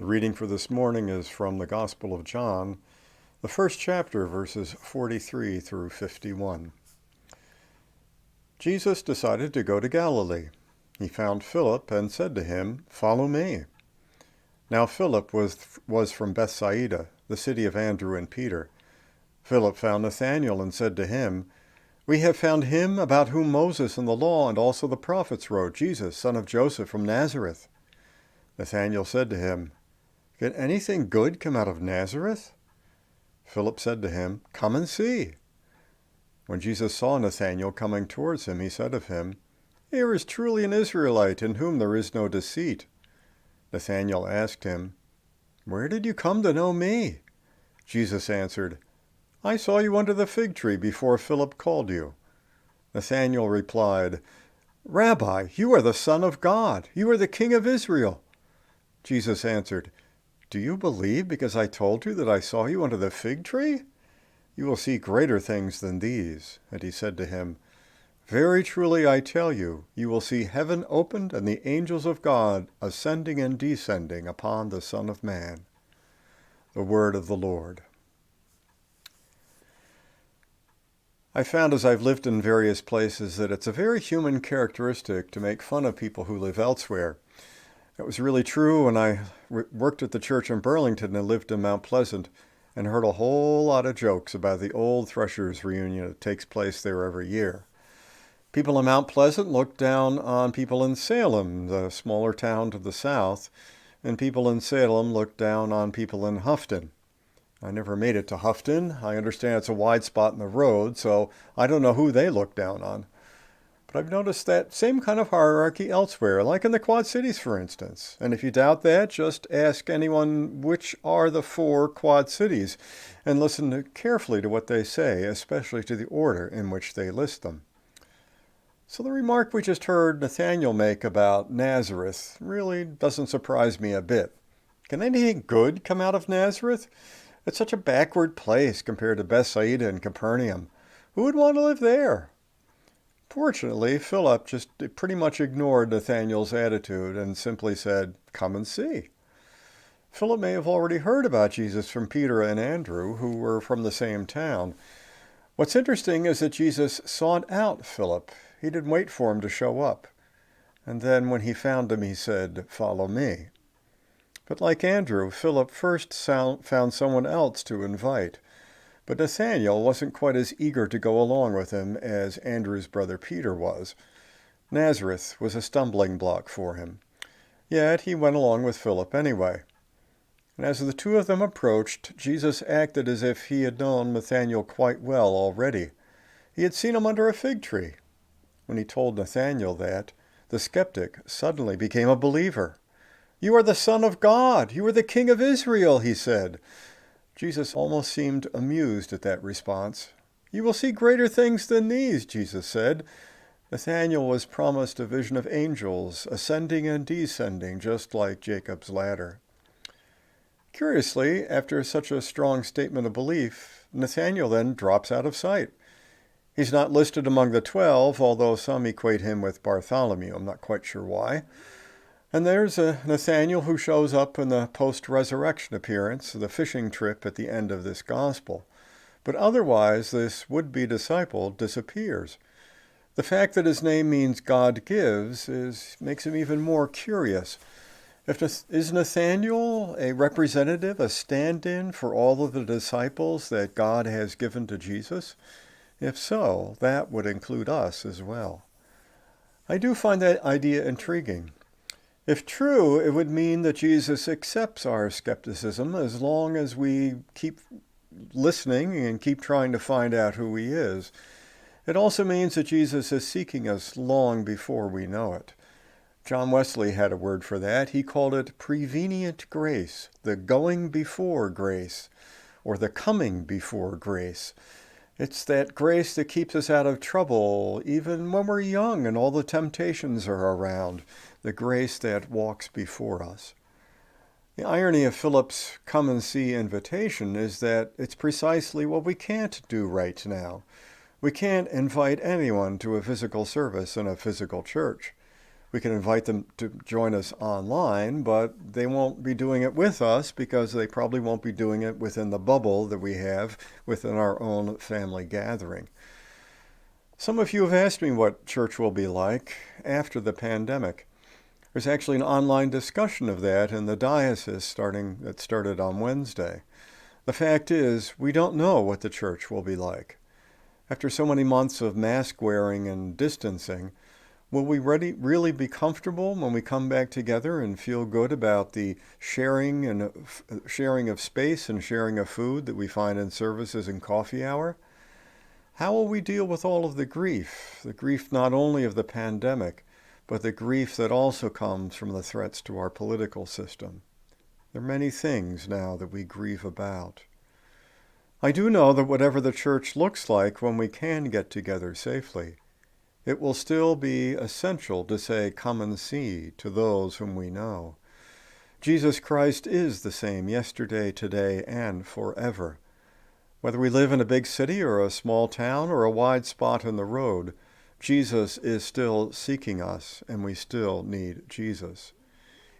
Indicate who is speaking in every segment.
Speaker 1: The reading for this morning is from the Gospel of John, the first chapter, verses 43 through 51. Jesus decided to go to Galilee. He found Philip and said to him, "Follow me." Now Philip was from Bethsaida, the city of Andrew and Peter. Philip found Nathanael and said to him, "We have found him about whom Moses and the law and also the prophets wrote, Jesus, son of Joseph from Nazareth." Nathanael said to him, "Can anything good come out of Nazareth?" Philip said to him, "Come and see." When Jesus saw Nathanael coming towards him, he said of him, "Here is truly an Israelite in whom there is no deceit." Nathanael asked him, "Where did you come to know me?" Jesus answered, "I saw you under the fig tree before Philip called you." Nathanael replied, "Rabbi, you are the Son of God. You are the King of Israel." Jesus answered, "Do you believe because I told you that I saw you under the fig tree? You will see greater things than these." And he said to him, "Very truly I tell you, you will see heaven opened and the angels of God ascending and descending upon the Son of Man." The word of the Lord. I found as I've lived in various places that it's a very human characteristic to make fun of people who live elsewhere. It was really true when I worked at the church in Burlington and lived in Mount Pleasant and heard a whole lot of jokes about the old Threshers reunion that takes place there every year. People in Mount Pleasant looked down on people in Salem, the smaller town to the south, and people in Salem looked down on people in Houghton. I never made it to Houghton. I understand it's a wide spot in the road, so I don't know who they look down on. But I've noticed that same kind of hierarchy elsewhere, like in the Quad Cities, for instance. And if you doubt that, just ask anyone which are the 4 Quad Cities and listen carefully to what they say, especially to the order in which they list them. So the remark we just heard Nathanael make about Nazareth really doesn't surprise me a bit. Can anything good come out of Nazareth? It's such a backward place compared to Bethsaida and Capernaum. Who would want to live there? Fortunately, Philip just pretty much ignored Nathanael's attitude and simply said, "Come and see." Philip may have already heard about Jesus from Peter and Andrew, who were from the same town. What's interesting is that Jesus sought out Philip. He didn't wait for him to show up. And then when he found him, he said, "Follow me." But like Andrew, Philip first found someone else to invite. But Nathanael wasn't quite as eager to go along with him as Andrew's brother Peter was. Nazareth was a stumbling block for him. Yet he went along with Philip anyway. And as the two of them approached, Jesus acted as if he had known Nathanael quite well already. He had seen him under a fig tree. When he told Nathanael that, the skeptic suddenly became a believer. "You are the Son of God. You are the King of Israel," he said. Jesus almost seemed amused at that response. "You will see greater things than these," Jesus said. Nathanael was promised a vision of angels ascending and descending, just like Jacob's ladder. Curiously, after such a strong statement of belief, Nathanael then drops out of sight. He's not listed among the 12, although some equate him with Bartholomew. I'm not quite sure why. And there's a Nathanael who shows up in the post-resurrection appearance, the fishing trip at the end of this gospel. But otherwise, this would-be disciple disappears. The fact that his name means God gives makes him even more curious. Is Nathanael a representative, a stand-in for all of the disciples that God has given to Jesus? If so, that would include us as well. I do find that idea intriguing. If true, it would mean that Jesus accepts our skepticism as long as we keep listening and keep trying to find out who he is. It also means that Jesus is seeking us long before we know it. John Wesley had a word for that. He called it prevenient grace, the going before grace, or the coming before grace. It's that grace that keeps us out of trouble, even when we're young and all the temptations are around, the grace that walks before us. The irony of Philip's come and see invitation is that it's precisely what we can't do right now. We can't invite anyone to a physical service in a physical church. We can invite them to join us online, but they won't be doing it with us because they probably won't be doing it within the bubble that we have within our own family gathering. Some of you have asked me what church will be like after the pandemic. There's actually an online discussion of that in the diocese that started on Wednesday. The fact is, we don't know what the church will be like. After so many months of mask wearing and distancing, will we really be comfortable when we come back together and feel good about the sharing of space and sharing of food that we find in services and coffee hour? How will we deal with all of the grief not only of the pandemic, but the grief that also comes from the threats to our political system? There are many things now that we grieve about. I do know that whatever the church looks like when we can get together safely, it will still be essential to say, "Come and see," to those whom we know. Jesus Christ is the same yesterday, today, and forever. Whether we live in a big city or a small town or a wide spot in the road, Jesus is still seeking us, and we still need Jesus.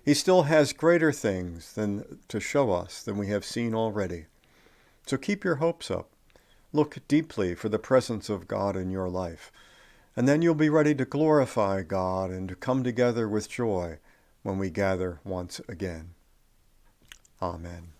Speaker 1: He still has greater things to show us than we have seen already. So keep your hopes up. Look deeply for the presence of God in your life, and then you'll be ready to glorify God and to come together with joy when we gather once again. Amen.